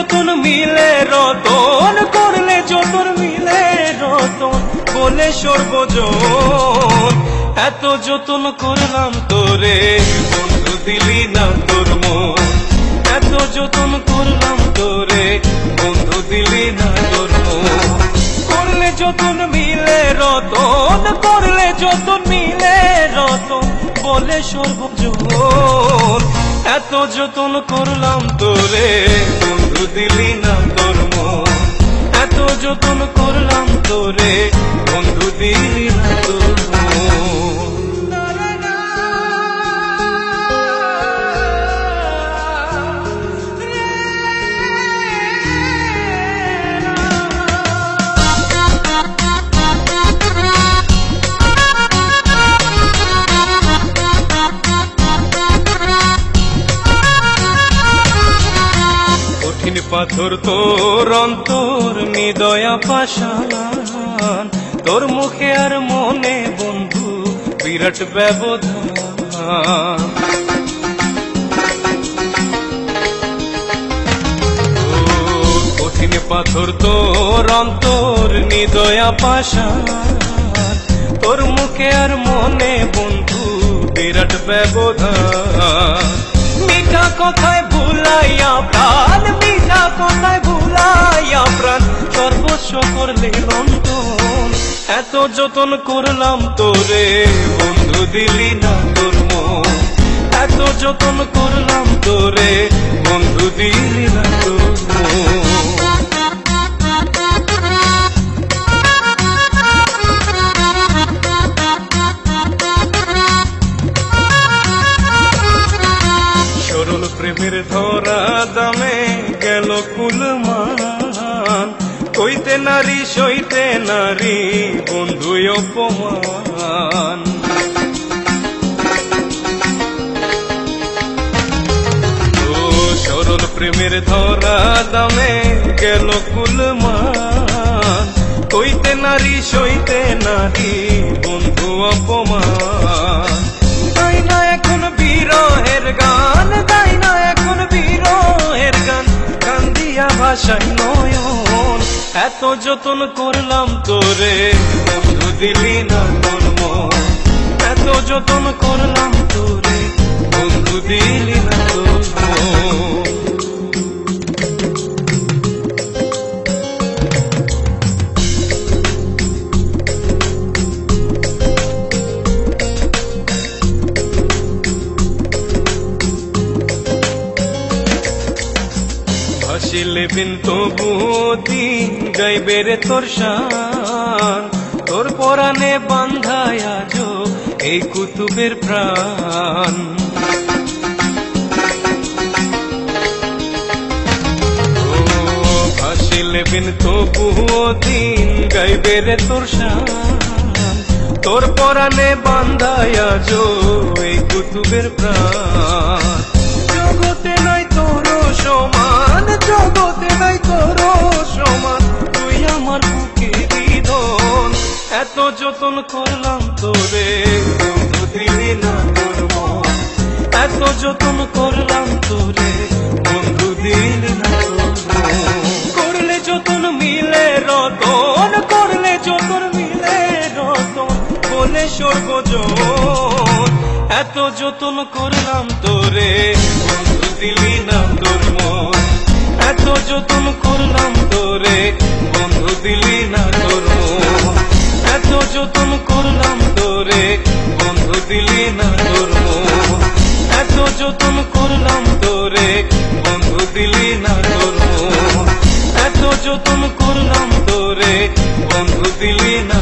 যতন মিলে রতন, করলে যতন মিলে রতন, বলে সর্বজন। এত যতন করলাম তোরে, বন্ধু দিলি না তোর মন। এত যতন করলাম তোরে, বন্ধু দিলি না তোর মন। করলে যতন মিলে রতন, করলে যতন মিলে রতন, বলে সর্বজন। এত যতন করলাম তোরে, বন্ধু দিলি না তোর মন। এত যতন করলাম তোরে, বন্ধু দিলি না তোর মন। কঠিন পাথর তোর অন্তর, নিদয়া পাষাণ, তোর মুখে আর মনে বন্ধু বিরাট ব্যবধান। কঠিন পাথর তোর অন্তর, নিদয়া পাষাণ, তোর মুখে আর মনে বন্ধু বিরাট ব্যবধান। মিঠা কথায় ভুলাইয়া প্রাণ, মিঠা কথায় ভুলাইয়া প্রাণ, সর্বস্ব করলে লণ্ঠন। এত যতন করলাম তোরে, বন্ধু দিলি না তোর মন। এত যতন করলাম তোরে, বন্ধু দিলি না তোর মন। সরল প্রেমের ধরা দামে গেল কুলমান, কইতে নারী সইতে নারী বন্ধু অপমান। সরল প্রেমের ধরা দামে গেল কুলমান, কইতে নারী সইতে নারী বন্ধু অপমান। তাই না এখন বিরহের গান, তাই না এখন বিরহের গান, কান্দিয়া ভাষায় নয়ন। এত যতন করলাম তোরে, বন্ধু দিলি না তোর মন। এত যতন করলাম তোরে, বন্ধু দিলি না তোর মন। ভাসিলে বিন তবু দিন গাইবে রে তোর শান, তোর পরাণে বান্ধায়া যো এই কুতুবের প্রাণ। ভাসিলে বিন তবু দিন গাইবে রে তোর শান, তোর পরাণে বান্ধায়া যো এই কুতুবের প্রাণ। জগতে নাই তোর সমান, জগতে নাই তোর সমান, তুই আমার বুকে বিধন। এত যতন করলাম তোরে, বন্ধু দিলি না তোর মন। এত যতন করলাম তোরে, বন্ধু দিলি না তোর মন। করলে যতন মিলে রতন, করলে যতন মিলে রতন, বলে সর্বজন। এত যতন করলাম তোরে, বন্ধু দিলি না তোর মন। এত যতন করলাম তোরে, বন্ধু দিলি না তোর মন। এত যতন করলাম তোরে, বন্ধু দিলি না তোর মন। এত যতন করলাম তোরে, বন্ধু দিলি না তোর মন। এত যতন করলাম তোরে, বন্ধু দিলি না।